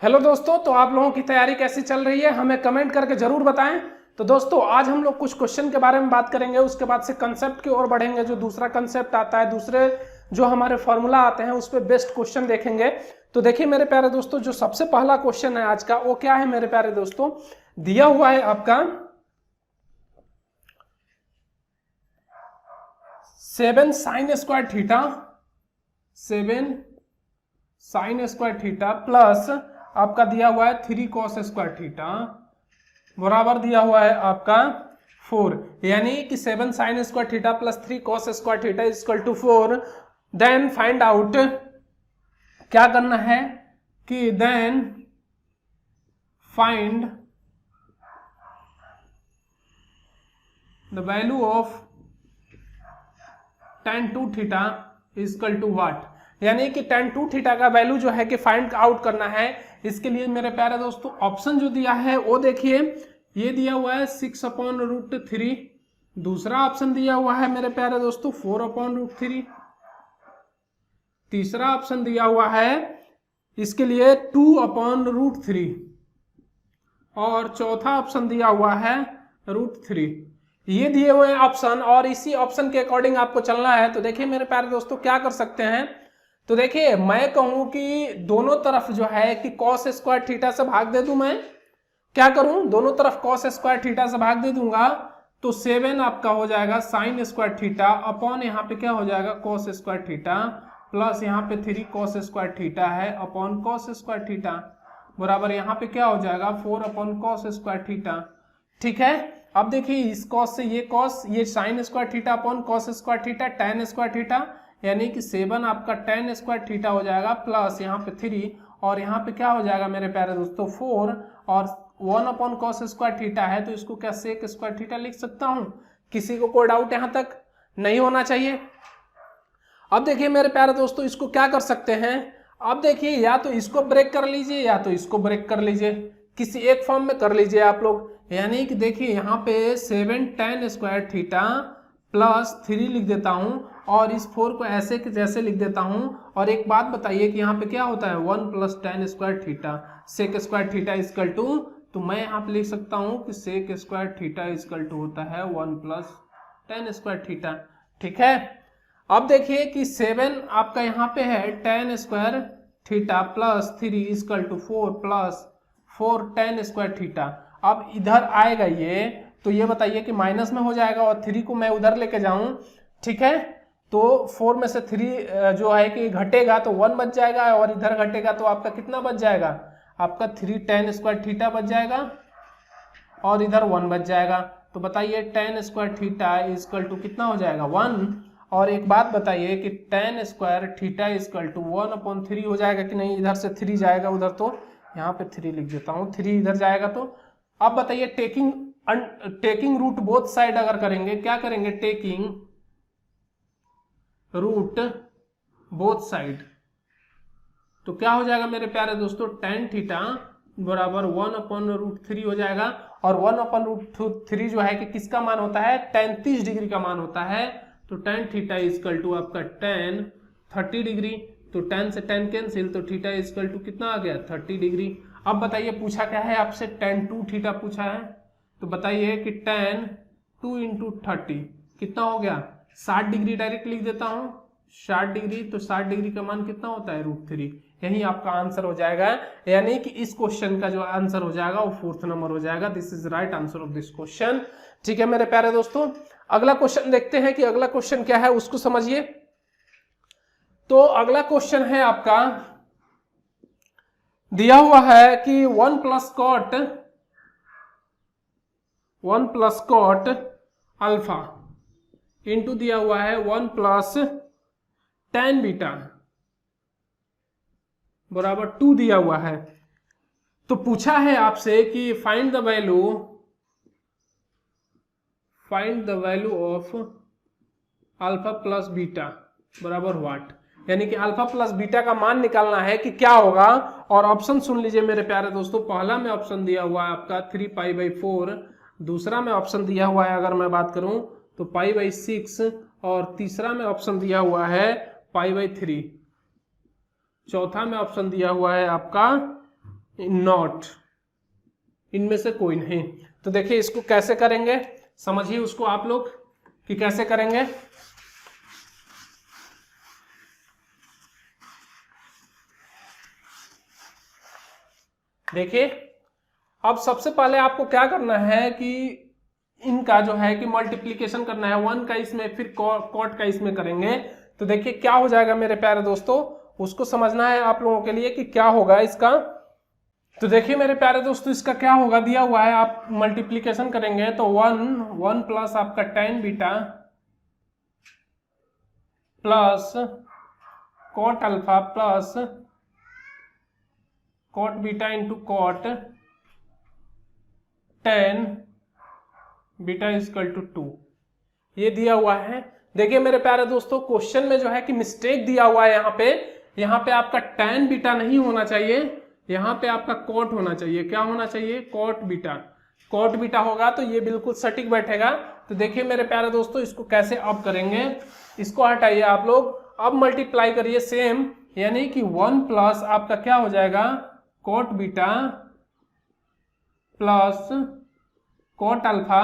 Hello दोस्तों, तो आप लोगों की तैयारी कैसी चल रही है हमें कमेंट करके जरूर बताएं। तो दोस्तों आज हम लोग कुछ क्वेश्चन के बारे में बात करेंगे, उसके बाद से कंसेप्ट की ओर बढ़ेंगे। जो दूसरा कंसेप्ट आता है, दूसरे जो हमारे फॉर्मूला आते हैं उस पर बेस्ट क्वेश्चन देखेंगे। तो देखिए मेरे प्यारे दोस्तों, जो सबसे पहला क्वेश्चन है आज का वो क्या है मेरे प्यारे दोस्तों, दिया हुआ है आपका 7 sin square theta, 7 sin square theta plus आपका दिया हुआ है 3 cos स्क्वायर थीटा बराबर दिया हुआ है आपका 4, यानी कि 7 sin square theta plus 3 cos square theta is equal to 4। Then find out, क्या करना है कि then find the value of tan 2 theta is equal to what, यानी कि tan 2 थीटा का वैल्यू जो है कि फाइंड आउट करना है। इसके लिए मेरे प्यारे दोस्तों ऑप्शन जो दिया है वो देखिए, ये दिया हुआ है 6/√3, दूसरा ऑप्शन दिया हुआ है मेरे प्यारे दोस्तों 4/√3, तीसरा ऑप्शन दिया हुआ है इसके लिए 2/√3 और चौथा ऑप्शन दिया हुआ है √3। ये दिए हुए ऑप्शन और इसी ऑप्शन के अकॉर्डिंग आपको चलना है। तो देखिए मेरे प्यारे दोस्तों क्या कर सकते हैं, तो देखिए मैं कहूं कि दोनों तरफ जो है कि cos स्क्वायर थीटा से भाग दे दूं, मैं क्या करूं दोनों तरफ cos स्क्वायर थीटा से भाग दे दूंगा, तो 7 आपका हो जाएगा sin स्क्वायर थीटा अपॉन यहाँ पे क्या हो जाएगा cos स्क्वायर थीटा प्लस यहाँ पे 3 cos स्क्वायर थीटा है अपॉन cos स्क्वायर थीटा बराबर यहाँ पे क्या हो जाएगा 4/cos स्क्वायर थीटा। ठीक है, अब देखिए इस cos से ये cos, ये sin square theta upon cos square theta tan square theta, यानी कि 7 आपका tan स्क्वायर थीटा हो जाएगा प्लस यहाँ पे 3 और यहाँ पे क्या हो जाएगा मेरे प्यारे दोस्तों 4 और 1/cos स्क्वायर थीटा है तो इसको क्या sec स्क्वायर थीटा लिख सकता हूँ। किसी को कोई डाउट यहाँ तक नहीं होना चाहिए। अब देखिए मेरे प्यारे दोस्तों इसको क्या कर सकते हैं, अब देखिए या तो इसको ब्रेक कर लीजिए या तो इसको ब्रेक कर लीजिए, किसी एक फॉर्म में कर लीजिए आप लोग। यानी कि देखिए यहाँ पे 7 tan स्क्वायर थीटा प्लस 3 लिख देता हूँ और इस 4 को ऐसे के जैसे लिख देता हूँ। और एक बात बताइए कि यहाँ पे क्या होता है 1 + tan square theta sec square theta is equal to, तो मैं यहाँ पे लिख सकता हूँ कि sec square theta is equal to होता है 1 + tan स्क्वायर थीटा। ठीक है, अब देखिए कि 7 आपका यहाँ पे है tan square theta plus 3 is equal to 4 + 4 tan square theta. अब इधर आएगा ये, तो ये बताइए कि माइनस में हो जाएगा और 3 को मैं उधर लेके जाऊं, ठीक है, तो 4 में से 3 जो है कि घटेगा तो 1 बच जाएगा और इधर घटेगा तो आपका कितना बच जाएगा, आपका 3 tan स्क्वायर थीटा बच जाएगा और इधर 1 बच जाएगा। तो बताइए tan square theta is equal to कितना हो जाएगा 1। और एक बात बताइए कि tan square theta is equal to 1/3 हो जाएगा कि नहीं, इधर से 3 जाएगा उधर, तो यहाँ पे 3 लिख देता हूँ, 3 इधर जाएगा। तो अब बताइए टेकिंग रूट बोथ साइड अगर करेंगे, क्या करेंगे टेकिंग रूट बोथ साइड, तो क्या हो जाएगा मेरे प्यारे दोस्तों tan थीटा बराबर 1/√3 हो जाएगा। और 1/√3 जो है कि किसका मान होता है, tan 30 डिग्री का मान होता है। तो tan थीटा इजकल टू आपका tan 30 डिग्री, तो tan से tan कैंसिल, तो थीटा इजकल टू कितना आ गया 30 डिग्री। अब बताइए पूछा क्या है आपसे, tan 2 थीटा पूछा है, तो बताइए कि tan 2 × 30 कितना हो गया 60 डिग्री, डायरेक्ट लिख देता हूं 60 डिग्री, तो 60 डिग्री का मान कितना होता है √3। यही आपका आंसर हो जाएगा, यानी कि इस क्वेश्चन का जो आंसर हो जाएगा वो 4th नंबर हो जाएगा। This is right answer of this question. ठीक है मेरे प्यारे दोस्तों, अगला क्वेश्चन देखते हैं कि अगला क्वेश्चन क्या है उसको समझिए। तो अगला क्वेश्चन है आपका, दिया हुआ है कि 1 + cot अल्फा इंटू दिया हुआ है 1 + tan बीटा बराबर 2 दिया हुआ है। तो पूछा है आपसे कि find the value of alpha plus beta बराबर व्हाट, यानी कि अल्फा प्लस बीटा का मान निकालना है कि क्या होगा। और ऑप्शन सुन लीजिए मेरे प्यारे दोस्तों, पहला में ऑप्शन दिया हुआ है आपका 3π/4, दूसरा में ऑप्शन दिया हुआ है अगर मैं बात करूं तो π/6 और तीसरा में ऑप्शन दिया हुआ है π/3, चौथा में ऑप्शन दिया हुआ है आपका नॉट, इनमें से कोई नहीं। तो देखिए इसको कैसे करेंगे, समझिए उसको आप लोग कि कैसे करेंगे। देखिए अब सबसे पहले आपको क्या करना है कि इनका जो है कि मल्टीप्लीकेशन करना है, 1 का इसमें फिर कॉट का इसमें करेंगे। तो देखिए क्या हो जाएगा मेरे प्यारे दोस्तों, उसको समझना है आप लोगों के लिए कि क्या होगा इसका। तो देखिए मेरे प्यारे दोस्तों इसका क्या होगा, दिया हुआ है, आप मल्टीप्लीकेशन करेंगे तो 1 प्लस आपका tan beta plus cot alpha plus cot beta into cot tan beta is equal to 2, ये दिया हुआ है। देखिए मेरे प्यारे दोस्तों क्वेश्चन में जो है कि मिस्टेक दिया हुआ है यहाँ पे आपका tan बीटा नहीं होना चाहिए, यहाँ पे आपका कॉट होना चाहिए। क्या होना चाहिए, कॉट बीटा। कॉट बीटा होगा तो ये बिल्कुल सटीक बैठेगा। तो देखिए मेरे प्यारे दोस्तों इसको कैसे अब करेंगे, इसको हटाइए आप लोग, अब मल्टीप्लाई करिए सेम, यानी कि 1 प्लस आपका क्या हो जाएगा, cot beta plus cot alpha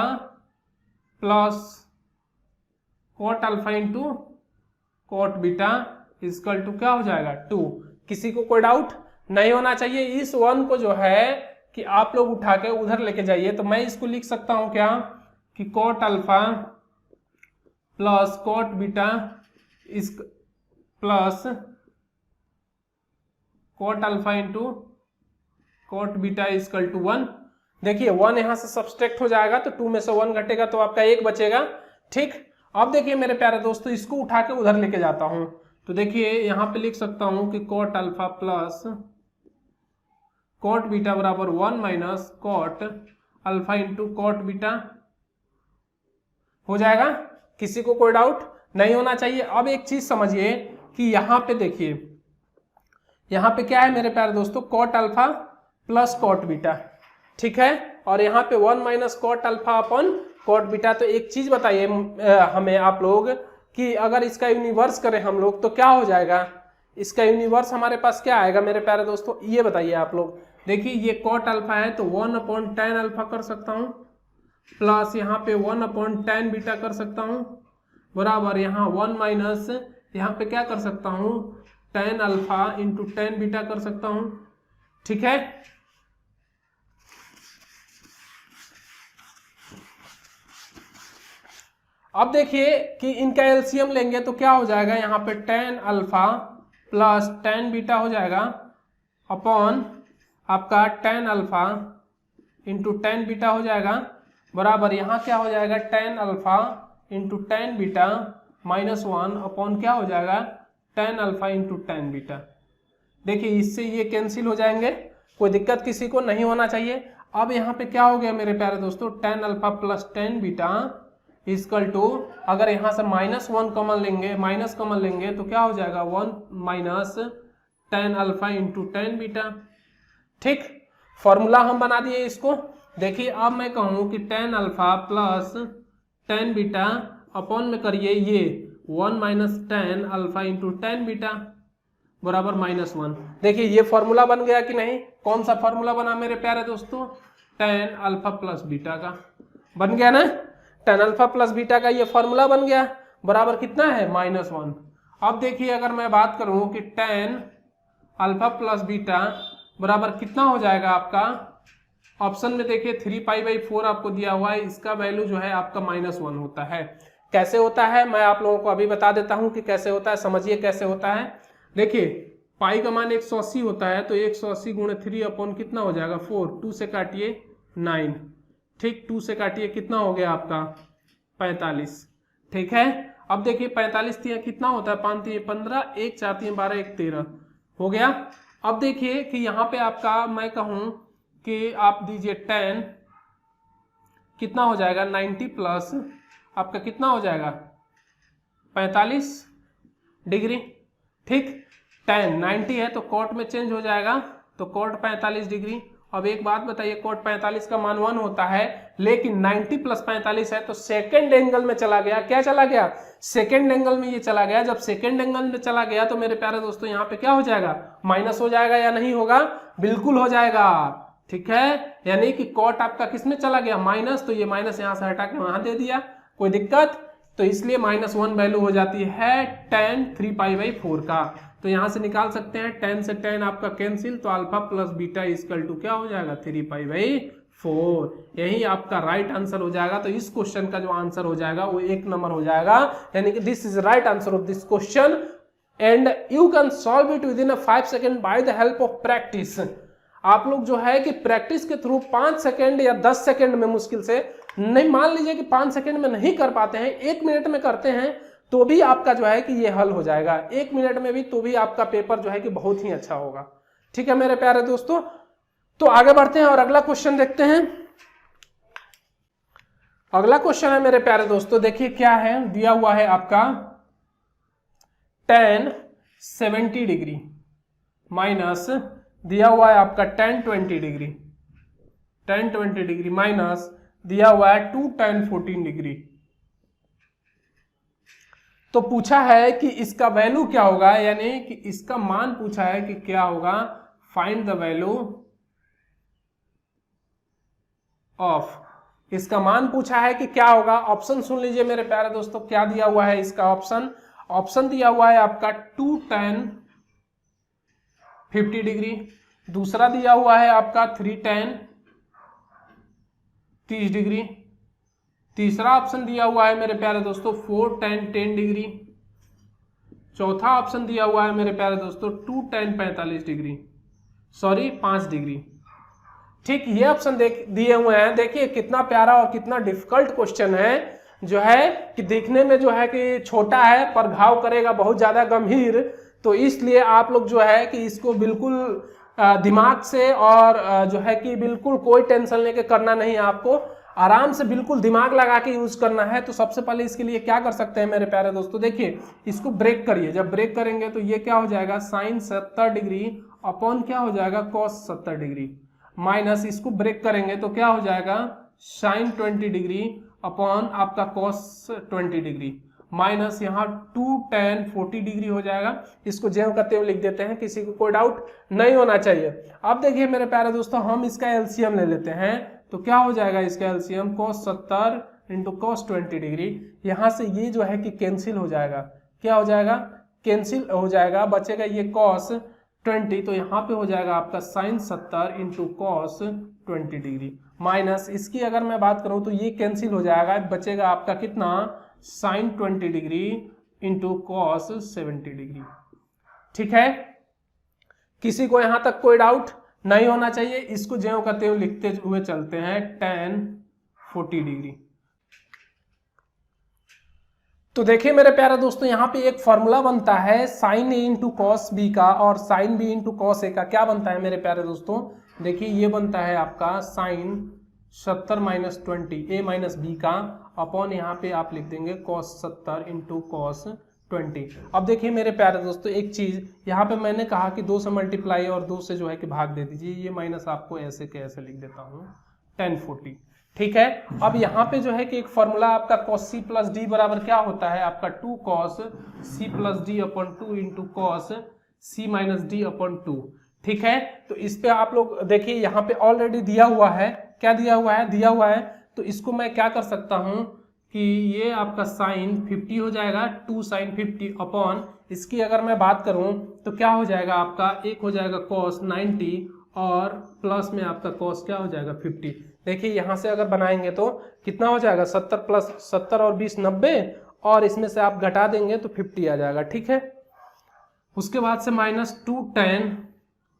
plus cot alpha into cot beta is equal to क्या हो जाएगा 2। किसी को कोई डाउट नहीं होना चाहिए। इस 1 को जो है कि आप लोग उठा के उधर लेके जाइए, तो मैं इसको लिख सकता हूं क्या कि cot alpha plus cot beta इस plus cot alpha into cot beta is equal to 1। देखिए 1 यहां से सब्सट्रैक्ट हो जाएगा तो 2 में से 1 घटेगा तो आपका 1 बचेगा। ठीक, अब देखिए मेरे प्यारे दोस्तों इसको उठा के उधर लेके जाता हूं, तो देखिए यहां पे लिख सकता हूं कि cot alpha plus cot beta बराबर 1 minus cot alpha into cot beta हो जाएगा। किसी को कोई डाउट नहीं होना चाहिए। अब एक चीज समझिए कि यहाँ पे देखिए, यहाँ पे क्या है मेरे प्यारे दोस्तों, cot alpha plus cot beta, ठीक है, और यहाँ पे 1 minus cot alpha upon cot beta. तो एक चीज बताइए हमें आप लोग कि अगर इसका यूनिवर्स करें हम लोग तो क्या हो जाएगा, इसका यूनिवर्स हमारे पास क्या आएगा मेरे प्यारे दोस्तों, ये बताइए आप लोग। देखिए ये कॉट अल्फा है तो 1 अपॉन tan अल्फा कर सकता हूँ, प्लस यहाँ पे 1 अपॉन tan बीटा कर सकता हूँ, बराबर यहाँ 1 माइनस यहाँ पे क्या कर सकता हूँ, tan alpha into tan beta कर सकता हूँ। ठीक है, अब देखिए कि इनका एलसीएम लेंगे तो क्या हो जाएगा, यहाँ पे tan alpha plus tan beta हो जाएगा अपॉन आपका tan alpha into tan beta हो जाएगा, बराबर यहाँ क्या हो जाएगा, tan alpha into tan beta minus 1 upon क्या हो जाएगा, tan alpha into tan beta. देखिए इससे ये कैंसिल हो जाएंगे, कोई दिक्कत किसी को नहीं होना चाहिए। अब यहाँ पे क्या हो गया मेरे प्यारे दोस्तों, tan alpha plus tan beta is equal to, अगर यहाँ से -1 कॉमन लेंगे, माइनस कॉमन लेंगे तो क्या हो जाएगा 1 minus tan alpha into tan beta. ठीक, फॉर्मूला हम बना दिए इसको। देखिए अब मैं कहूँ कि tan alpha plus tan beta upon में करिए ये 1 minus tan alpha into tan beta बराबर -1। देखिए ये फॉर्मूला बन गया कि नहीं, कौन सा फॉर्मूला बना मेरे प्यारे दोस्तों, tan अल्फा प्लस बीटा का बन गया ना, tan अल्फा प्लस बीटा का ये फॉर्मूला बन गया, बराबर कितना है -1। अब देखिए अगर मैं बात करूं कि tan अल्फा प्लस बीटा बराबर कितना हो जाएगा आपका, ऑप्शन में देखिए 3π/4 आपको दिया हुआ है, इसका वैल्यू जो है आपका -1 होता है। कैसे होता है मैं आप लोगों को अभी बता देता हूं कि कैसे होता है, समझिए कैसे होता है। देखिए पाई का मान 180 होता है तो 180 गुणे 3 अपॉन कितना हो जाएगा 4, 2 से काटिए 9, ठीक, 2 से काटिए कितना हो गया आपका 45। ठीक है, अब देखिए 45 कितना होता है, 5 3 15, 1 4 3 12, 1 13 हो गया। अब देखिए कि यहाँ पे आपका मैं कहूँ कि आप दीजिए tan कितना हो जाएगा 90 प्लस आपका कितना हो जाएगा 45 डिग्री। ठीक, tan 90 है तो कॉट में चेंज हो जाएगा तो कॉट 45 डिग्री अब एक बात बताइए, कोट 45 का मान 1 होता है, लेकिन 90 प्लस 45 है तो सेकेंड एंगल में चला गया। क्या चला गया? सेकेंड एंगल में ये चला गया। जब सेकेंड एंगल में चला गया तो मेरे प्यारे दोस्तों यहाँ पे क्या हो जाएगा? माइनस हो जाएगा या नहीं होगा? बिल्कुल हो जाएगा। ठीक है, यानी कि कॉट आपका किस में चला गया? माइनस। तो ये माइनस यहाँ से हटा के वहां दे दिया, कोई दिक्कत? तो इसलिए -1 वैल्यू हो जाती है tan 3π/4 का। तो यहां से निकाल सकते हैं, tan से tan आपका कैंसिल, तो alpha plus beta equal to क्या हो जाएगा? 3π/4। यही आपका राइट आंसर हो जाएगा। तो इस क्वेश्चन का जो आंसर हो जाएगा वो 1 नंबर हो जाएगा, यानी कि this is right answer of this question and you can solve it with in 5 second by the help of practice. आप लोग जो है कि प्रैक्टिस के थ्रू 5 सेकेंड या 10 सेकेंड में, मुश्किल से नहीं, मान लीजिए कि 5 सेकेंड में नहीं कर पाते हैं, 1 मिनट में करते हैं तो भी आपका जो है कि ये हल हो जाएगा। 1 मिनट में भी तो भी आपका पेपर जो है कि बहुत ही अच्छा होगा। ठीक है मेरे प्यारे दोस्तों, तो आगे बढ़ते हैं और अगला क्वेश्चन देखते हैं। अगला क्वेश्चन है मेरे प्यारे दोस्तों, देखिए क्या है, दिया हुआ है आपका tan 70 डिग्री माइनस दिया हुआ है आपका tan 20 degree, tan 20 degree minus दिया हुआ है 2 tan 14 डिग्री। तो पूछा है कि इसका वैल्यू क्या होगा, यानी कि इसका मान पूछा है कि क्या होगा, फाइंड द वैल्यू ऑफ, इसका मान पूछा है कि क्या होगा। ऑप्शन सुन लीजिए मेरे प्यारे दोस्तों, क्या दिया हुआ है इसका ऑप्शन। ऑप्शन दिया हुआ है आपका 2 tan 50 डिग्री, दूसरा दिया हुआ है आपका 3 tan 30 डिग्री, तीसरा ऑप्शन दिया हुआ है मेरे प्यारे दोस्तों 4 tan 10 डिग्री, चौथा ऑप्शन दिया हुआ है मेरे प्यारे दोस्तों 2 tan 45 डिग्री, सॉरी 5 डिग्री। ठीक, ये ऑप्शन दिए हुए हैं। देखिए कितना प्यारा और कितना डिफिकल्ट क्वेश्चन है, जो है कि देखने में जो है कि छोटा है पर घाव करेगा बहुत ज्यादा गंभीर। तो इसलिए आप लोग जो है कि इसको बिल्कुल दिमाग से और जो है कि बिल्कुल कोई टेंशन लेके करना नहीं है, आपको आराम से बिल्कुल दिमाग लगा के यूज करना है। तो सबसे पहले इसके लिए क्या कर सकते हैं मेरे प्यारे दोस्तों, देखिए इसको ब्रेक करिए। जब ब्रेक करेंगे तो ये क्या हो जाएगा, sin 70 डिग्री अपॉन क्या हो जाएगा, cos 70 डिग्री, माइनस इसको ब्रेक करेंगे तो क्या हो जाएगा, sin 20 डिग्री अपॉन आपका cos 20 डिग्री, माइनस यहाँ 2 tan 40 डिग्री हो जाएगा। इसको जेव करते हुए लिख देते हैं, किसी को कोई डाउट नहीं होना चाहिए। अब देखिए मेरे प्यारे दोस्तों, हम इसका एलसीएम ले लेते हैं तो क्या हो जाएगा इसका LCM, cos 70 into cos 20 degree. यहाँ से ये जो है कि कैंसिल हो जाएगा, क्या हो जाएगा, कैंसिल हो जाएगा, बचेगा ये cos 20, तो यहाँ पे हो जाएगा आपका sin 70 into cos 20 degree, minus इसकी अगर मैं बात करूँ तो ये कैंसिल हो जाएगा, बचेगा आपका कितना, sin 20 degree into cos 70 degree. ठीक है, किसी को यहां तक कोई डाउट नहीं होना चाहिए। इसको ज्यों करते हुए लिखते हुए चलते हैं tan 40 डिग्री। तो देखिए मेरे प्यारे दोस्तों, यहाँ पे एक फॉर्मूला बनता है sin a into cos B का और sin b into cos A का। क्या बनता है मेरे प्यारे दोस्तों, देखिए ये बनता है आपका sin 70 minus 20 a minus B का अपॉन यहाँ पे आप लिख देंगे cos 70 इंटू cos 20। अब देखिए मेरे प्यारे दोस्तों, एक चीज यहाँ पे मैंने कहा कि 2 से मल्टीप्लाई और 2 से जो है कि भाग दे दीजिए, ये माइनस आपको ऐसे के ऐसे लिख देता हूँ tan 40। ठीक है, अब यहाँ पे जो है कि एक फॉर्मूला आपका cos c प्लस डी बराबर क्या होता है आपका 2 cos c plus D upon 2 into cos c minus D upon 2। ठीक है, तो इस पे आप लोग देखिए यहाँ पे ऑलरेडी दिया हुआ है, क्या दिया हुआ है, दिया हुआ है। तो इसको मैं क्या कर सकता हूँ कि ये आपका साइन 50 हो जाएगा, 2 sin 50 अपॉन इसकी अगर मैं बात करूं तो क्या हो जाएगा आपका, एक हो जाएगा cos 90 और प्लस में आपका cos क्या हो जाएगा 50। देखिए यहां से अगर बनाएंगे तो कितना हो जाएगा, 70 प्लस 70 और 20 90, और इसमें से आप घटा देंगे तो 50 आ जाएगा। ठीक है, उसके बाद से माइनस 2 tan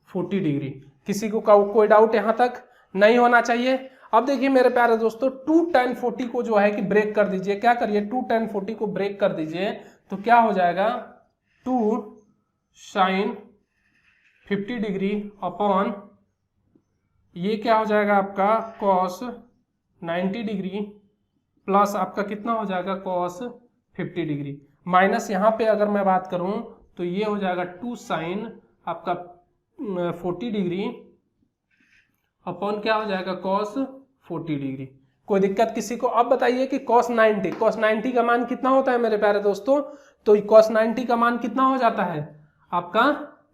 40 डिग्री। किसी को कोई डाउट यहां तक नहीं होना चाहिए। अब देखिए मेरे प्यारे दोस्तों, 2 tan 40 को जो है कि ब्रेक कर दीजिए, क्या करिए 2 tan 40 को ब्रेक कर दीजिए तो क्या हो जाएगा 2 sin 50 डिग्री अपॉन ये क्या हो जाएगा आपका cos 90 डिग्री प्लस आपका कितना हो जाएगा cos 50 डिग्री, माइनस यहाँ पे अगर मैं बात करूं तो ये हो जाएगा 2 sin आपका 40 डिग्री अपॉन क्या हो जाएगा cos 40 डिग्री। कोई दिक्कत किसी को? अब बताइए कि cos 90 का मान कितना होता है मेरे प्यारे दोस्तों? तो cos 90 का मान कितना हो जाता है आपका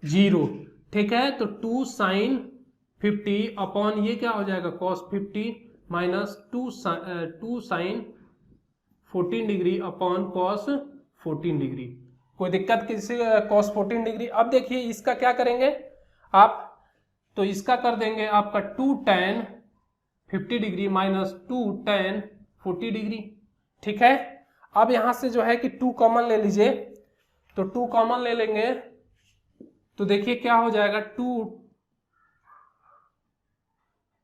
0, ठीक है। तो 2 sin 50 अपॉन ये क्या हो जाएगा cos 50 minus 2 sin 14 degree upon cos 14 degree. कोई दिक्कत किसी cos 14 डिग्री? अब देखिए इसका क्या करेंगे आप, तो इसका कर देंगे आपका 2 tan 50 degree minus 2 tan 40 degree, ठीक है। अब यहां से जो है कि 2 कॉमन ले लीजिए, तो 2 कॉमन ले लेंगे तो देखिए क्या हो जाएगा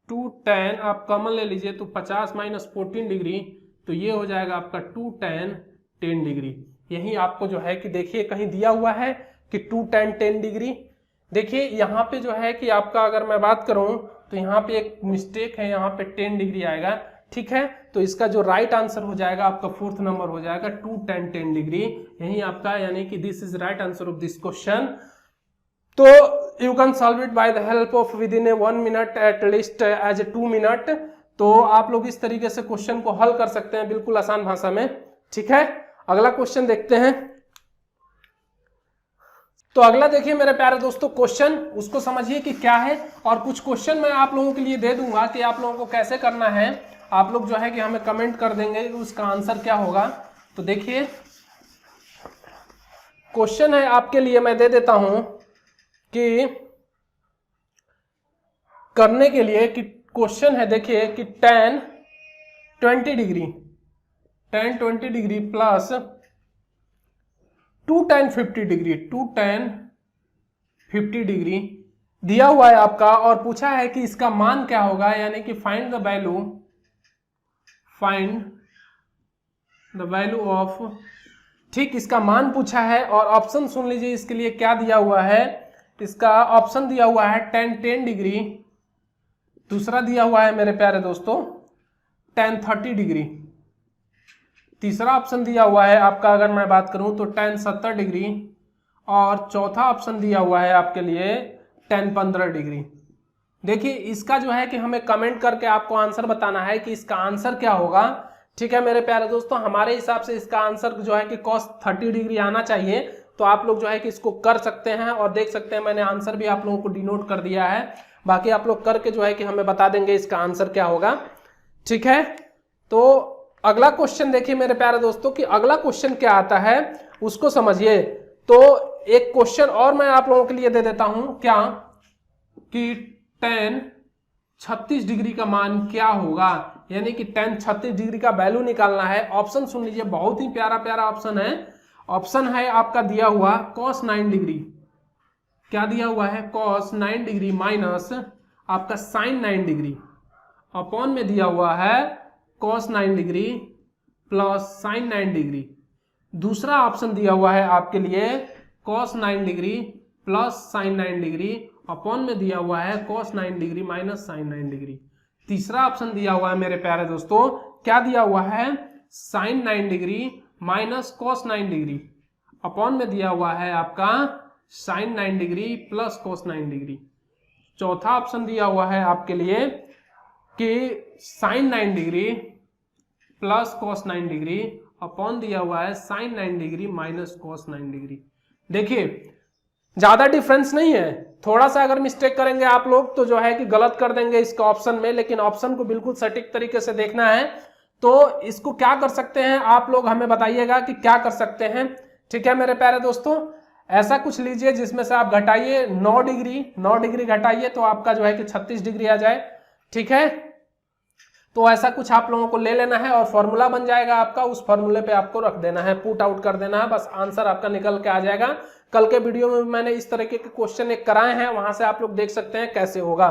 2 tan आप कॉमन ले लीजिए तो 50 माइनस 14 डिग्री, तो ये हो जाएगा आपका 2 tan 10 डिग्री। यही आपको जो है कि देखिए कहीं दिया हुआ है कि 2 tan 10 डिग्री। देखिए यहाँ पे जो है कि आपका अगर मैं बात करूं तो यहाँ पे एक मिस्टेक है, यहाँ पे 10 डिग्री आएगा, ठीक है। तो इसका जो राइट आंसर हो जाएगा आपका 4th नंबर हो जाएगा 2 tan 10 डिग्री, यही आपका, यानी कि this is right answer of this question. तो you can solve it by the help of within 1 minute at least as 2 minute. तो आप लोग इस तरीके से क्वेश्चन को हल कर सकते हैं बिल्कुल आसान भाषा में, ठीक है। अगला क्वेश्चन देखते हैं। तो अगला देखिए मेरे प्यारे दोस्तों क्वेश्चन, उसको समझिए कि क्या है, और कुछ क्वेश्चन मैं आप लोगों के लिए दे दूंगा कि आप लोगों को कैसे करना है। आप लोग जो है कि हमें कमेंट कर देंगे कि उसका आंसर क्या होगा। तो देखिए क्वेश्चन है आपके लिए, मैं दे देता हूं कि करने के लिए कि क्वेश्चन है, देखिए कि tan 20 degree plus 2 tan 50 degree, 2 tan 50 degree दिया हुआ है आपका, और पूछा है कि इसका मान क्या होगा, यानी कि फाइंड द वैल्यू ऑफ, ठीक, इसका मान पूछा है। और ऑप्शन सुन लीजिए इसके लिए क्या दिया हुआ है। इसका ऑप्शन दिया हुआ है tan 10 डिग्री, दूसरा दिया हुआ है मेरे प्यारे दोस्तों tan 30 डिग्री, तीसरा ऑप्शन दिया हुआ है आपका अगर मैं बात करूं तो tan 70 डिग्री, और चौथा ऑप्शन दिया हुआ है आपके लिए tan 15 डिग्री। देखिए इसका जो है कि हमें कमेंट करके आपको आंसर बताना है कि इसका आंसर क्या होगा, ठीक है मेरे प्यारे दोस्तों। हमारे हिसाब से इसका आंसर जो है कि cos 30 डिग्री आना चाहिए, तो आप लोग जो है कि इसको कर सकते हैं और देख सकते हैं, मैंने आंसर भी आप लोगों को डिनोट कर दिया है। बाकी आप लोग करके जो है कि हमें बता देंगे इसका आंसर क्या होगा, ठीक है। तो अगला क्वेश्चन देखिए मेरे प्यारे दोस्तों कि अगला क्वेश्चन क्या आता है उसको समझिए। तो एक क्वेश्चन और मैं आप लोगों के लिए दे देता हूं, क्या कि tan 36 डिग्री का मान क्या होगा, यानी कि tan 36 डिग्री का वैल्यू निकालना है। ऑप्शन सुन लीजिए, बहुत ही प्यारा प्यारा ऑप्शन है। ऑप्शन है आपका दिया हुआ cos 9 डिग्री, क्या दिया हुआ है cos 9 डिग्री माइनस आपका sin 9 डिग्री, अपॉन में दिया हुआ है cos 9 degree plus sin 9 degree. दूसरा ऑप्शन दिया हुआ है आपके लिए cos 9 degree plus sin 9 degree, upon में दिया हुआ है cos 9 degree minus sin 9 degree. तीसरा ऑप्शन दिया हुआ है मेरे प्यारे दोस्तों, क्या दिया हुआ है sin 9 degree minus cos 9 degree, upon में दिया हुआ है आपका sin 9 degree plus cos 9 degree. चौथा ऑप्शन दिया हुआ है आपके लिए कि sin 9 degree plus cos 9 degree, upon दिया हुआ है sin 9 degree minus cos 9 degree. देखिए ज्यादा डिफरेंस नहीं है, थोड़ा सा अगर मिस्टेक करेंगे आप लोग तो जो है कि गलत कर देंगे इसका ऑप्शन में, लेकिन ऑप्शन को बिल्कुल सटीक तरीके से देखना है। तो इसको क्या कर सकते हैं आप लोग हमें बताइएगा कि क्या कर सकते हैं, ठीक है मेरे प्यारे दोस्तों। ऐसा कुछ लीजिए जिसमें से आप घटाइए 9 डिग्री घटाइए तो आपका जो है कि 36 डिग्री आ जाए, ठीक है। तो ऐसा कुछ आप लोगों को ले लेना है और फॉर्मूला बन जाएगा आपका, उस फॉर्मूले पे आपको रख देना है, पुट आउट कर देना है, बस आंसर आपका निकल के आ जाएगा। कल के वीडियो में मैंने इस तरीके के क्वेश्चन एक कराए हैं, वहां से आप लोग देख सकते हैं कैसे होगा।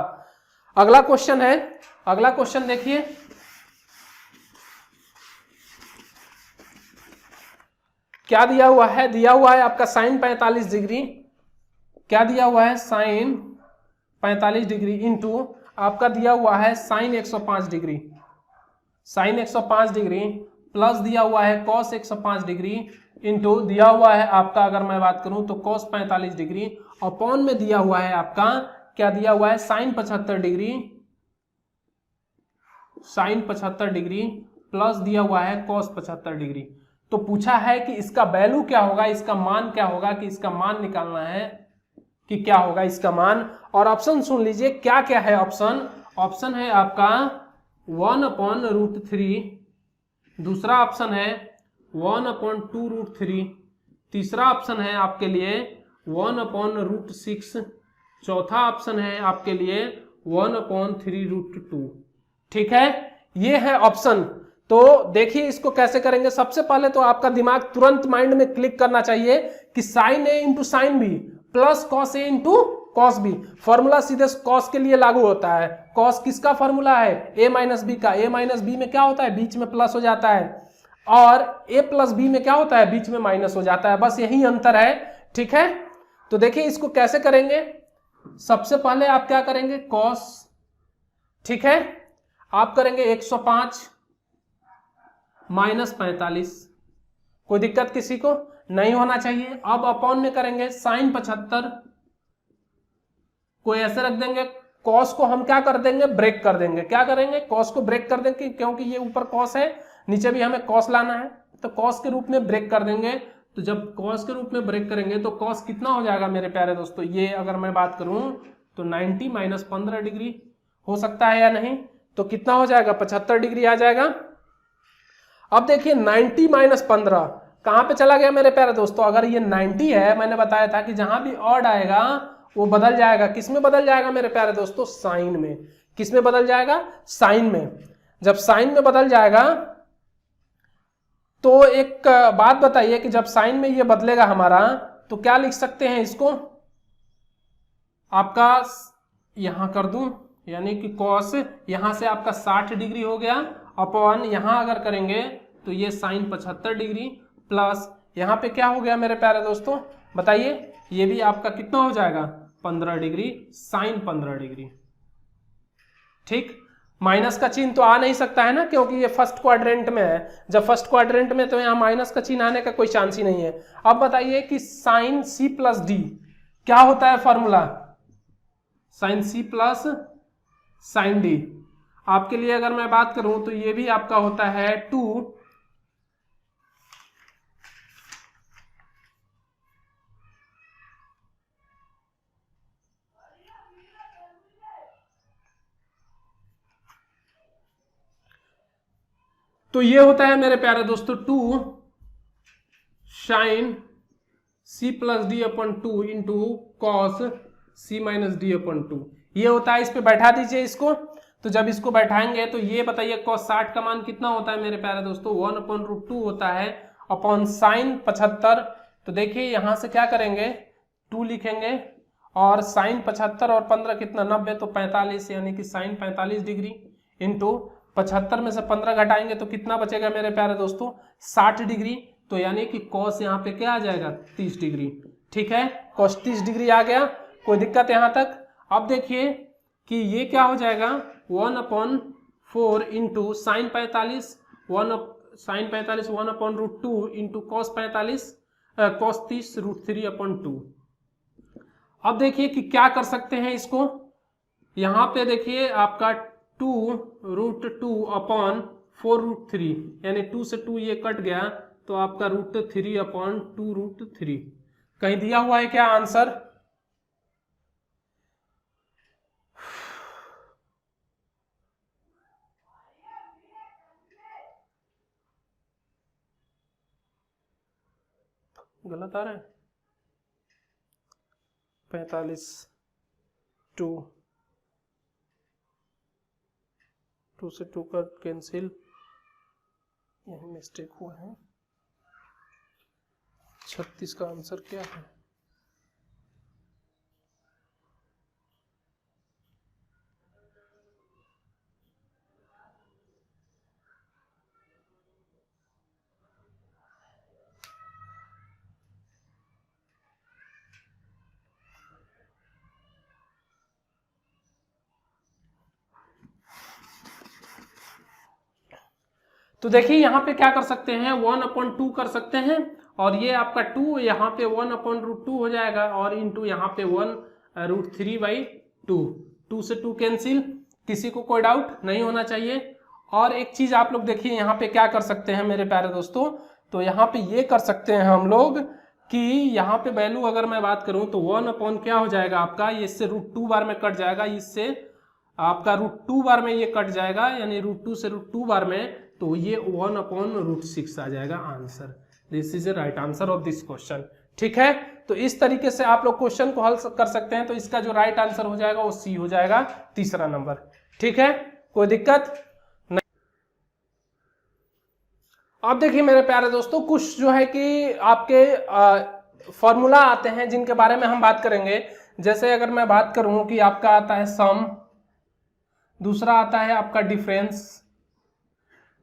अगला क्वेश्चन है, अगला क्वेश्चन देखिए, क्या दिया हुआ है, दिया हुआ है आपका sin 45 डिग्री, क्या दिया हुआ है sin 45 डिग्री इंटू आपका दिया हुआ है sin 105 degree, sin 105 degree plus दिया हुआ है cos 105 डिग्री इंटू दिया हुआ है आपका अगर मैं बात करूं तो cos 45 डिग्री, अपॉन में दिया हुआ है आपका क्या दिया हुआ है sin 75 degree sine 75 degree plus दिया हुआ है कॉस 75 डिग्री। तो पूछा है कि इसका वैल्यू क्या होगा, इसका मान क्या होगा, कि इसका मान निकालना है कि क्या होगा इसका मान। और ऑप्शन सुन लीजिए क्या क्या है ऑप्शन। ऑप्शन है आपका 1/√3, दूसरा ऑप्शन है 1/2√3, तीसरा ऑप्शन है आपके लिए 1/√6, चौथा ऑप्शन है आपके लिए 1/3√2। ठीक है, ये है ऑप्शन। तो देखिए इसको कैसे करेंगे। सबसे पहले तो आपका दिमाग तुरंत माइंड में क्लिक करना चाहिए कि sine A into sine B plus cos A into cos B. Formula सीधे कॉस के लिए लागू होता है। कॉस किसका फॉर्मूला है, ए माइनस बी का। ए माइनस बी में क्या होता है, बीच में प्लस हो जाता है, और ए प्लस बी में क्या होता है, बीच में माइनस हो जाता है। बस यही अंतर है। ठीक है, तो देखिए इसको कैसे करेंगे। सबसे पहले आप क्या करेंगे, कॉस, ठीक है, आप करेंगे 105 माइनस 45। कोई दिक्कत किसी को नहीं होना चाहिए। अब अपॉन में करेंगे साइन 75, कोई ऐसे रख देंगे। कॉस को हम क्या कर देंगे, ब्रेक कर देंगे। क्या करेंगे, कॉस को ब्रेक कर देंगे, क्योंकि ये ऊपर कॉस है, नीचे भी हमें कॉस लाना है, तो कॉस के रूप में ब्रेक कर देंगे। तो जब कॉस के रूप में ब्रेक करेंगे तो कॉस कितना हो जाएगा मेरे प्यारे दोस्तों, ये अगर मैं बात करूं तो 90 माइनस 15 डिग्री हो सकता है या नहीं, तो कितना हो जाएगा, 75 डिग्री आ जाएगा। अब देखिए 90 माइनस 15 कहां पे चला गया मेरे प्यारे दोस्तों। अगर ये 90 है, मैंने बताया था कि जहां भी ऑड आएगा वो बदल जाएगा। किस में बदल जाएगा मेरे प्यारे दोस्तों, साइन में। किस में बदल जाएगा, साइन में। जब साइन में बदल जाएगा तो एक बात बताइए कि जब साइन में ये बदलेगा हमारा, तो क्या लिख सकते हैं इसको, आपका यहां कर दूं, यानी कि कॉस यहां से आपका 60 डिग्री हो गया, अपॉन यहां अगर करेंगे तो ये साइन 75 डिग्री, प्लस यहां पे क्या हो गया मेरे प्यारे दोस्तों, बताइए, ये भी आपका कितना हो जाएगा, 15 डिग्री, साइन 15 डिग्री। ठीक, माइनस का चिन्ह तो आ नहीं सकता है ना, क्योंकि ये फर्स्ट क्वाड्रेंट में है। जब फर्स्ट क्वाड्रेंट में तो यहाँ माइनस का चिन्ह आने का कोई चांस ही नहीं है। अब बताइए कि साइन सी प्लस डी क्या होता है formula, sine C plus sine D. आपके लिए अगर मैं बात करूं तो ये भी आपका होता है 2 तो ये होता है मेरे प्यारे दोस्तों 2 साइन सी प्लस डी अपन 2 into cos C minus D अपन 2, ये होता है। इस पे बैठा दीजिए इसको। तो जब इसको बैठाएंगे तो ये बताइए कॉस 60 का मान कितना होता है मेरे प्यारे दोस्तों, 1/√2 होता है, अपॉन साइन 75। तो देखिए यहां से क्या करेंगे, 2 लिखेंगे, और साइन 75 और 15 कितना, 90, तो 45, यानी कि साइन 45 डिग्री इंटू 75 में से 15 घटाएंगे तो कितना बचेगा मेरे प्यारे दोस्तों, 60 डिग्री। तो यानी कि कॉस यहाँ पे क्या आ जाएगा, 30 डिग्री। ठीक है, कॉस 30 डिग्री आ गया, कोई दिक्कत यहां तक। अब देखिए कि ये क्या हो जाएगा, 1/4 into sine 45, sine 45 1/√2 into cos 45 cos 30 √3/2। अब देखिए कि क्या कर सकते हैं इसको। यहां पे देखिए आपका 2√2/4√3, यानी 2 से 2 ये कट गया, तो आपका √3/2√3 कहीं दिया हुआ है क्या आंसर। गलत आ रहा है, 45 2 से 2 का कैंसिल, यही मिस्टेक हुआ है। 36 का आंसर क्या है, तो देखिए यहाँ पे क्या कर सकते हैं, 1/2 कर सकते हैं, और ये आपका 2 यहाँ पे 1/√2 हो जाएगा, और इंटू यहाँ पे 1√3/2, 2 से 2 कैंसिल। किसी को कोई डाउट नहीं होना चाहिए। और एक चीज आप लोग देखिए यहाँ पे क्या कर सकते हैं मेरे प्यारे दोस्तों, तो यहाँ पे ये कर सकते हैं हम लोग कि यहाँ पे वैल्यू अगर मैं बात करूं तो 1 क्या हो जाएगा आपका, ये इससे √2 बार में कट जाएगा, इससे आपका √2 बार में ये कट जाएगा, यानी √2 से √2 बार में, तो ये 1/√6 आ जाएगा answer. This is a right answer of this question. ठीक है, तो इस तरीके से आप लोग क्वेश्चन को हल कर सकते हैं। तो इसका जो राइट आंसर हो जाएगा वो सी हो जाएगा, तीसरा नंबर। ठीक है, कोई दिक्कत नहीं। अब देखिए मेरे प्यारे दोस्तों, कुछ जो है कि आपके फॉर्मूला आते हैं जिनके बारे में हम बात करेंगे। जैसे अगर मैं बात करूं कि आपका आता है सम, दूसरा आता है आपका डिफरेंस,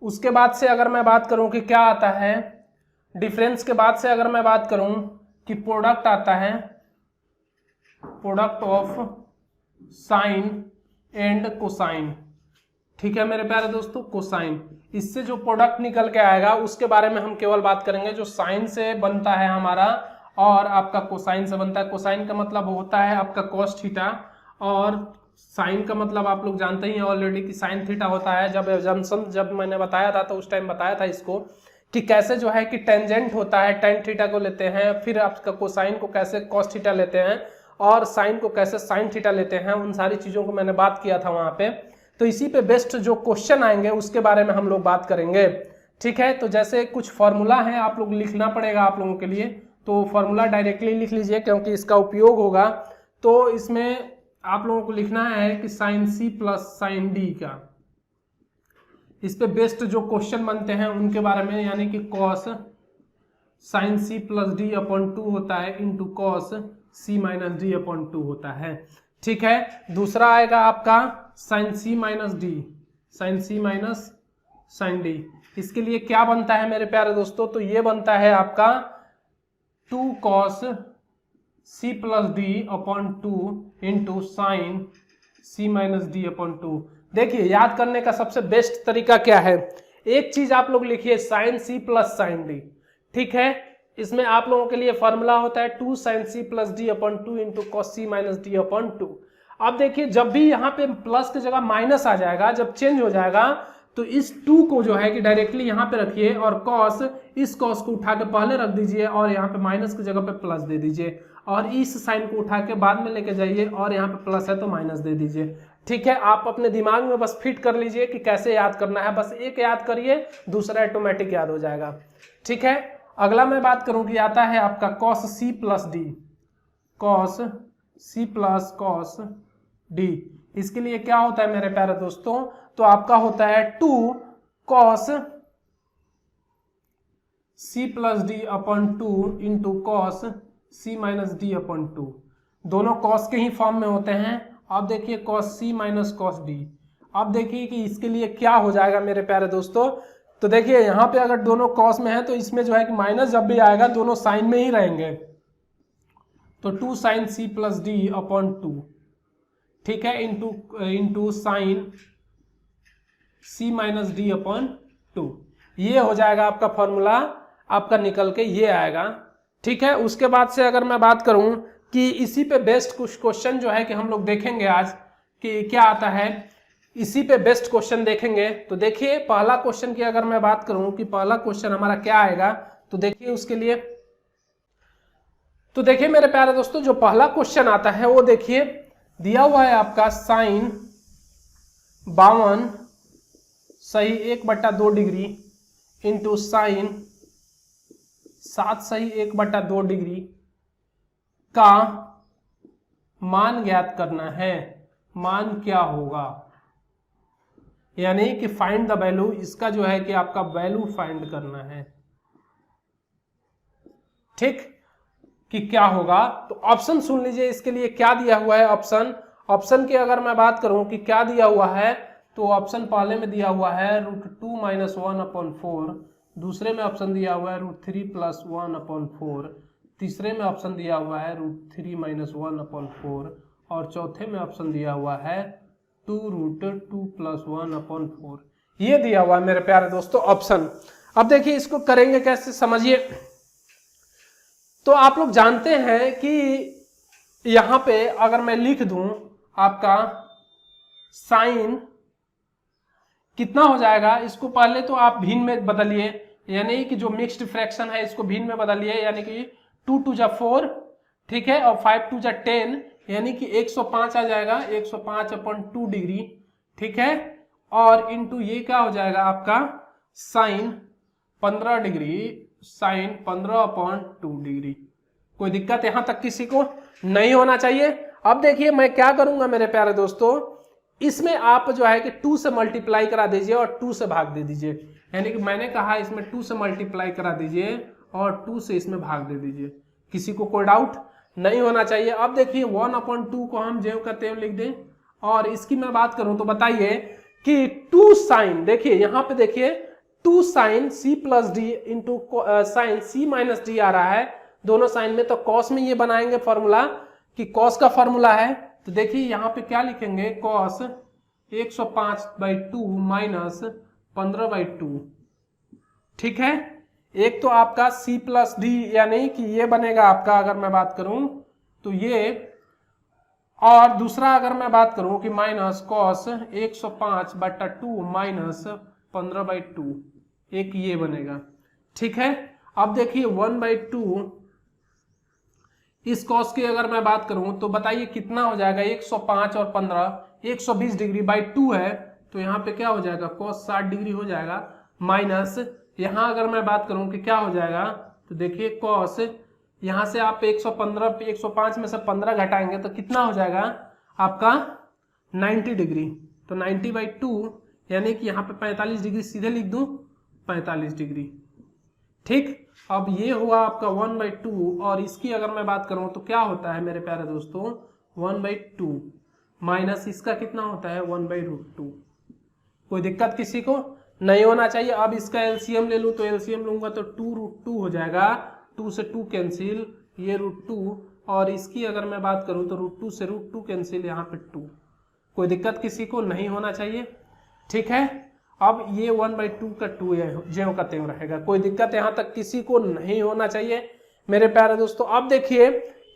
उसके बाद से अगर मैं बात करूं कि क्या आता है, डिफरेंस के बाद से अगर मैं बात करूं कि प्रोडक्ट आता है, product of sine and cosine. ठीक है मेरे प्यारे दोस्तों, कोसाइन, इससे जो प्रोडक्ट निकल के आएगा उसके बारे में हम केवल बात करेंगे। जो साइन से बनता है हमारा और आपका कोसाइन से बनता है। कोसाइन का मतलब होता है आपका cos थीटा, और साइन का मतलब आप लोग जानते ही हैं ऑलरेडी कि साइन थीटा होता है। जब मैंने बताया था तो उस टाइम बताया था इसको कि कैसे जो है कि टेंजेंट होता है, टेन थीटा को लेते हैं, फिर आपका कोसाइन को कैसे cos थीटा लेते हैं, और साइन को कैसे साइन थीटा लेते हैं, उन सारी चीज़ों को मैंने बात किया था वहाँ पे। तो इसी पे बेस्ट जो क्वेश्चन आएंगे उसके बारे में हम लोग बात करेंगे। ठीक है, तो जैसे कुछ फॉर्मूला है आप लोग लिखना पड़ेगा आप लोगों के लिए, तो फॉर्मूला डायरेक्टली लिख लीजिए क्योंकि इसका उपयोग होगा। तो इसमें आप लोगों को लिखना है कि sine C plus sine D का, इस पे बेस्ट जो क्वेश्चन बनते हैं उनके बारे में, यानी कि cos sine C plus D upon 2 होता है into cos C minus D upon 2 होता है। ठीक है, दूसरा आएगा आपका sine C minus D, sine C minus sine D. इसके लिए क्या बनता है मेरे प्यारे दोस्तों, तो ये बनता है आपका 2 cos C plus D upon 2 into sine C minus D upon 2। देखिए याद करने का सबसे बेस्ट तरीका क्या है, एक चीज आप लोग लिखिए sine C plus sine D. ठीक है, इसमें आप लोगों के लिए फॉर्मूला होता है 2 sine C plus D upon 2 into cos C minus D upon 2। अब देखिए जब भी यहाँ पे प्लस की जगह माइनस आ जाएगा, जब चेंज हो जाएगा, तो इस 2 को जो है कि डायरेक्टली यहाँ पे रखिए और कॉस, इस कॉस को उठा के पहले रख दीजिए और यहाँ पे माइनस की जगह पे प्लस दे दीजिए, और इस साइन को उठा के बाद में लेके जाइए और यहाँ पे प्लस है तो माइनस दे दीजिए। ठीक है, आप अपने दिमाग में बस फिट कर लीजिए कि कैसे याद करना है, बस एक याद करिए, दूसरा ऑटोमेटिक याद हो जाएगा। ठीक है, अगला मैं बात करूं कि आता है आपका cos C plus D, cos C plus cos D. इसके लिए क्या होता है मेरे प्यारे दोस्तों, तो आपका होता है 2 cos C plus D upon 2 into cos C minus D upon 2। दोनों कॉस के ही फॉर्म में होते हैं। अब देखिए cos C minus cos D. अब देखिए कि इसके लिए क्या हो जाएगा मेरे प्यारे दोस्तों, तो देखिए यहाँ पे अगर दोनों कॉस में है तो इसमें जो है कि माइनस जब भी आएगा दोनों साइन में ही रहेंगे, तो 2 sine C plus D upon 2। ठीक है, into sine C minus D upon 2। ये हो जाएगा आपका फॉर्मूला, आपका निकल के ये आएगा। ठीक है, उसके बाद से अगर मैं बात करूं कि इसी पे बेस्ट कुछ क्वेश्चन जो है कि हम लोग देखेंगे आज कि क्या आता है, इसी पे बेस्ट क्वेश्चन देखेंगे। तो देखिए पहला क्वेश्चन की अगर मैं बात करूं कि पहला क्वेश्चन हमारा क्या आएगा, तो देखिए उसके लिए, तो देखिए मेरे प्यारे दोस्तों जो पहला क्वेश्चन आता है वो देखिए दिया हुआ है आपका साइन 52 सही 1/2 डिग्री इंटू साइन 7 सही 1/2 डिग्री का मान ज्ञात करना है। मान क्या होगा, यानी कि फाइंड द वैल्यू, इसका जो है कि आपका वैल्यू फाइंड करना है। ठीक, कि क्या होगा, तो ऑप्शन सुन लीजिए इसके लिए क्या दिया हुआ है। ऑप्शन की अगर मैं बात करूं कि क्या दिया हुआ है, तो ऑप्शन पहले में दिया हुआ है √2 - 1/4, दूसरे में ऑप्शन दिया हुआ है √3 + 1/4, तीसरे में ऑप्शन दिया हुआ है √3 - 1/4, और चौथे में ऑप्शन दिया हुआ है 2√2 + 1/4। ये दिया हुआ है मेरे प्यारे दोस्तों ऑप्शन। अब देखिए इसको करेंगे कैसे, समझिए। तो आप लोग जानते हैं कि यहां पे अगर मैं लिख दूं आपका साइन कितना हो जाएगा, इसको पहले तो आप भिन्न में बदलिए, यानी कि जो मिक्स्ड फ्रैक्शन है इसको भिन्न में बदलिए, यानी कि 2 2 जा 4, ठीक है, और 5 2 जा 10, यानी कि 105 आ जाएगा, 105/2 डिग्री, ठीक है, और इंटू ये क्या हो जाएगा आपका साइन 15 डिग्री, साइन 15/2 डिग्री। कोई दिक्कत यहां तक किसी को नहीं होना चाहिए। अब देखिए मैं क्या करूंगा मेरे प्यारे दोस्तों, इसमें आप जो है कि 2 से मल्टीप्लाई करा दीजिए और 2 से भाग दे दीजिए, यानी कि मैंने कहा इसमें 2 से मल्टीप्लाई करा दीजिए और 2 से इसमें भाग दे दीजिए। किसी को कोई डाउट नहीं होना चाहिए। अब देखिए 1/2 को हम ज्यों का त्यों लिख दें, और इसकी मैं बात करूं तो बताइए कि 2 साइन, देखिए यहां पे देखिए 2 sine c plus D into sine c minus D आ रहा है दोनों साइन में, तो कॉस में ये बनाएंगे फॉर्मूला कि कॉस का फॉर्मूला है, तो देखिए यहाँ पे क्या लिखेंगे, कॉस 105/2 माइनस 15/2, ठीक है। एक तो आपका c प्लस डी यानी कि ये बनेगा आपका, अगर मैं बात करूं तो ये, और दूसरा अगर मैं बात करूं कि माइनस कॉस 105/2 माइनस 15/2, एक ये बनेगा, ठीक है। अब देखिए 1/2 इस कॉस की अगर मैं बात करूं तो बताइए कितना हो जाएगा, 105 और 15 120 डिग्री बाई 2 है, तो यहाँ पे क्या हो जाएगा, कॉस 60 डिग्री हो जाएगा, माइनस यहाँ अगर मैं बात करूं कि क्या हो जाएगा, तो देखिए कॉस यहाँ से आप 115 105 में से 15 घटाएंगे तो कितना हो जाएगा आपका 90 डिग्री, तो 90/2 यानी कि यहाँ पे 45 डिग्री सीधे लिख दूं, 45 डिग्री, ठीक। अब ये हुआ आपका 1/2, और इसकी अगर मैं बात करूं तो क्या होता है मेरे प्यारे दोस्तों, 1/2 माइनस इसका कितना होता है 1/√2। कोई दिक्कत किसी को नहीं होना चाहिए। अब इसका एलसीएम ले लूं तो एलसीएम लूंगा तो 2√2 हो जाएगा, 2 से 2 कैंसिल, ये √2, और इसकी अगर मैं बात करूं तो √2 से √2 कैंसिल, यहाँ पे 2। कोई दिक्कत किसी को नहीं होना चाहिए, ठीक है। अब ये 1/2 का 2 ज्यों का त्यों रहेगा, कोई दिक्कत यहाँ तक किसी को नहीं होना चाहिए मेरे प्यारे दोस्तों। अब देखिए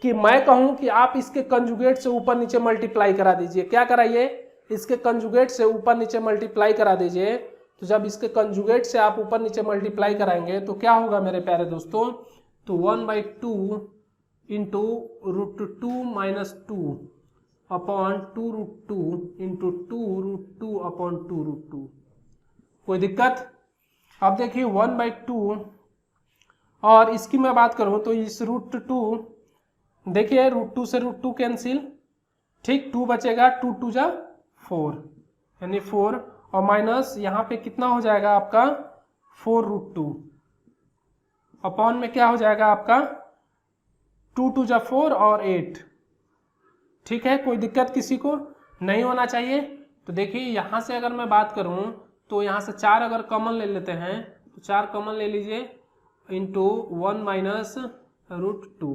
कि मैं कहूं कि आप इसके कंजुगेट से ऊपर नीचे मल्टीप्लाई करा दीजिए, क्या कराइए, इसके कंजुगेट से ऊपर नीचे मल्टीप्लाई करा दीजिए। तो जब इसके कंजुगेट से आप ऊपर नीचे मल्टीप्लाई कराएंगे तो क्या होगा मेरे प्यारे दोस्तों, तो 1/2 इंटू √2 माइनस 2 अपॉन 2√2 इंटू 2√2/2√2। कोई दिक्कत। अब देखिए 1/2, और इसकी मैं बात करूं तो इस √2, देखिए √2 से √2 कैंसिल, ठीक, 2 बचेगा, 2 2 जा 4 यानी 4, और माइनस यहाँ पे कितना हो जाएगा आपका 4√2 अपॉन में क्या हो जाएगा आपका 2 2 जा 4 और 8, ठीक है। कोई दिक्कत किसी को नहीं होना चाहिए। तो देखिए यहाँ से अगर मैं बात करूं तो यहाँ से 4 अगर कॉमन ले लेते हैं तो 4 कॉमन ले लीजिए, इंटू 1 माइनस √2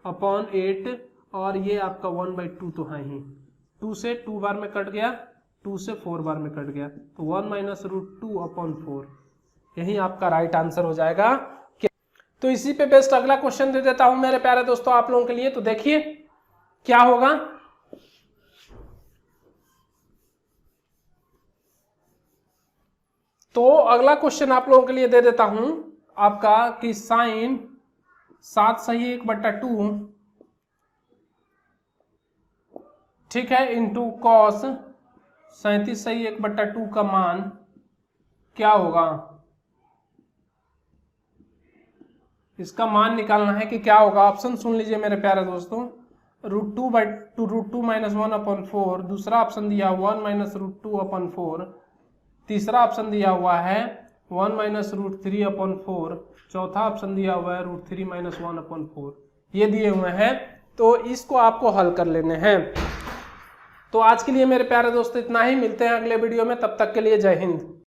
अपॉन 8, और ये आपका 1/2 तो है ही, 2 से 2 बार में कट गया, 2 से 4 बार में कट गया, तो 1 माइनस √2 अपॉन 4, यही आपका राइट आंसर हो जाएगा। तो इसी पे बेस्ट अगला क्वेश्चन दे देता हूं मेरे प्यारे दोस्तों आप लोगों के लिए। तो देखिए क्या होगा, तो अगला क्वेश्चन आप लोगों के लिए दे देता हूं आपका कि साइन 7 सही 1/2, ठीक है, इंटू कॉस 37 सही 1/2 का मान क्या होगा। इसका मान निकालना है कि क्या होगा। ऑप्शन सुन लीजिए मेरे प्यारे दोस्तों, √2 माइनस 1/4, दूसरा ऑप्शन दिया 1 माइनस √2/4, तीसरा ऑप्शन दिया हुआ है 1 माइनस √3/4, चौथा ऑप्शन दिया हुआ है √3 माइनस 1/4, ये दिए हुए हैं। तो इसको आपको हल कर लेने हैं। तो आज के लिए मेरे प्यारे दोस्तों इतना ही, मिलते हैं अगले वीडियो में, तब तक के लिए जय हिंद।